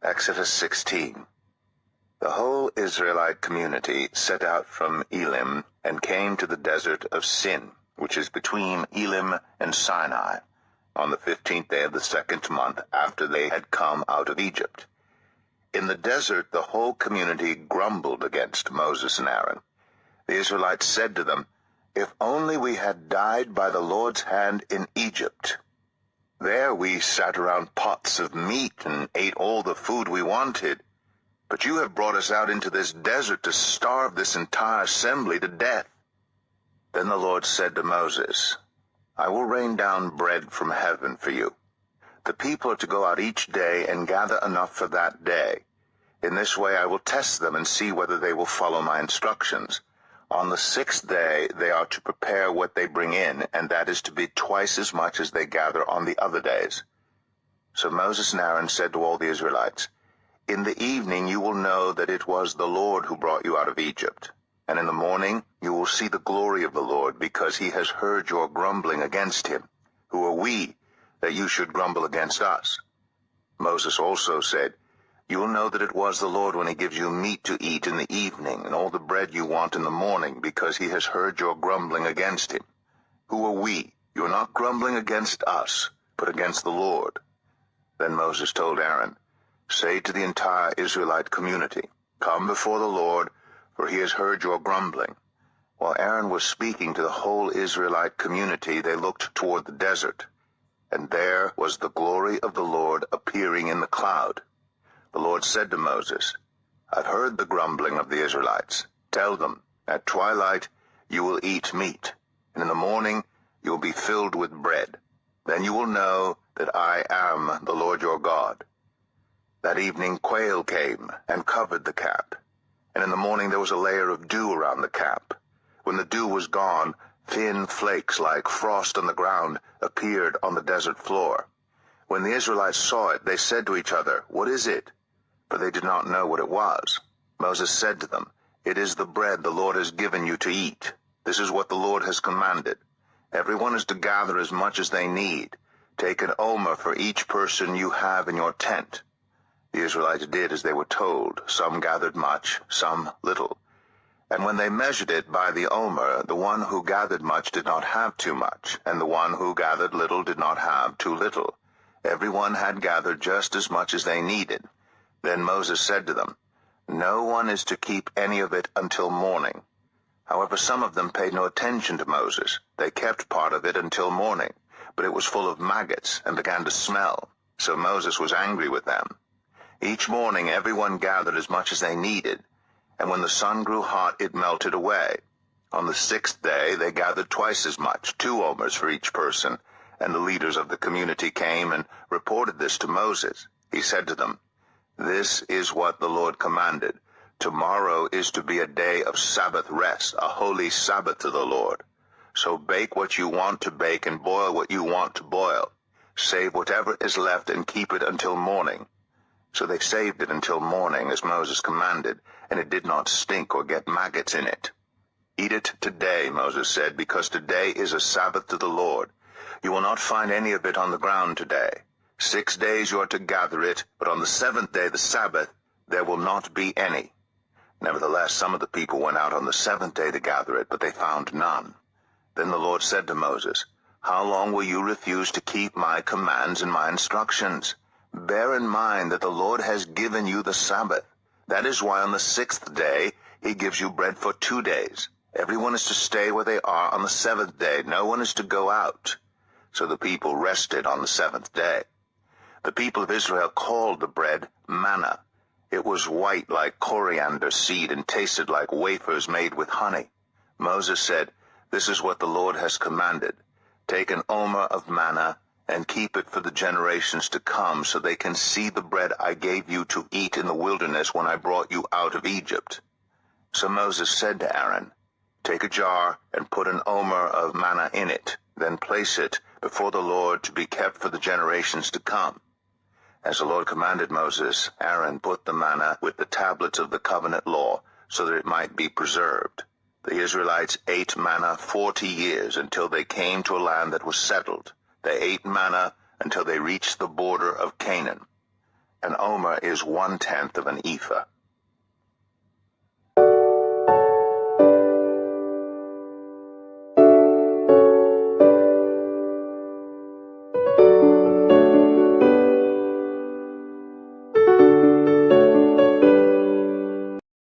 Exodus 16. The whole Israelite community set out from Elim and came to the desert of Sin, which is between Elim and Sinai, on the 15th day of the second month after they had come out of Egypt. In the desert the whole community grumbled against Moses and Aaron. The Israelites said to them, "If only we had died by the Lord's hand in Egypt. There we sat around pots of meat and ate all the food we wanted. But you have brought us out into this desert to starve this entire assembly to death." Then the Lord said to Moses, "I will rain down bread from heaven for you. The people are to go out each day and gather enough for that day. In this way I will test them and see whether they will follow my instructions. On the 6th day they are to prepare what they bring in, and that is to be twice as much as they gather on the other days." So Moses and Aaron said to all the Israelites, "In the evening you will know that it was the Lord who brought you out of Egypt. And in the morning you will see the glory of the Lord, because he has heard your grumbling against him. Who are we, that you should grumble against us?" Moses also said, "You will know that it was the Lord when he gives you meat to eat in the evening, and all the bread you want in the morning, because he has heard your grumbling against him. Who are we? You are not grumbling against us, but against the Lord." Then Moses told Aaron, "Say to the entire Israelite community, 'Come before the Lord, for he has heard your grumbling.'" While Aaron was speaking to the whole Israelite community, they looked toward the desert, and there was the glory of the Lord appearing in the cloud. The Lord said to Moses, "I've heard the grumbling of the Israelites. Tell them, at twilight you will eat meat, and in the morning you will be filled with bread. Then you will know that I am the Lord your God." That evening quail came and covered the camp, and in the morning there was a layer of dew around the camp. When the dew was gone, thin flakes like frost on the ground appeared on the desert floor. When the Israelites saw it, they said to each other, "What is it?" For they did not know what it was. Moses said to them, "It is the bread the Lord has given you to eat. This is what the Lord has commanded. Everyone is to gather as much as they need. Take an omer for each person you have in your tent." The Israelites did as they were told. Some gathered much, some little. And when they measured it by the omer, the one who gathered much did not have too much, and the one who gathered little did not have too little. Everyone had gathered just as much as they needed. Then Moses said to them, "No one is to keep any of it until morning." However, some of them paid no attention to Moses. They kept part of it until morning, but it was full of maggots and began to smell. So Moses was angry with them. Each morning everyone gathered as much as they needed, and when the sun grew hot it melted away. On the 6th day they gathered twice as much, 2 omers for each person, and the leaders of the community came and reported this to Moses. He said to them, "This is what the Lord commanded. Tomorrow is to be a day of Sabbath rest, a holy Sabbath to the Lord. So bake what you want to bake and boil what you want to boil. Save whatever is left and keep it until morning." So they saved it until morning, as Moses commanded, and it did not stink or get maggots in it. "Eat it today," Moses said, "because today is a Sabbath to the Lord. You will not find any of it on the ground today. 6 days you are to gather it, but on the 7th day, the Sabbath, there will not be any." Nevertheless, some of the people went out on the 7th day to gather it, but they found none. Then the Lord said to Moses, "How long will you refuse to keep my commands and my instructions? Bear in mind that the Lord has given you the Sabbath. That is why on the 6th day he gives you bread for 2 days. Everyone is to stay where they are on the 7th day. No one is to go out." So the people rested on the 7th day. The people of Israel called the bread manna. It was white like coriander seed and tasted like wafers made with honey. Moses said, "This is what the Lord has commanded. Take an omer of manna and keep it for the generations to come, so they can see the bread I gave you to eat in the wilderness when I brought you out of Egypt." So Moses said to Aaron, "Take a jar and put an omer of manna in it, then place it before the Lord to be kept for the generations to come." As the Lord commanded Moses, Aaron put the manna with the tablets of the covenant law, so that it might be preserved. The Israelites ate manna 40 years until they came to a land that was settled. They ate manna until they reached the border of Canaan. An omer is 1/10 of an ephah.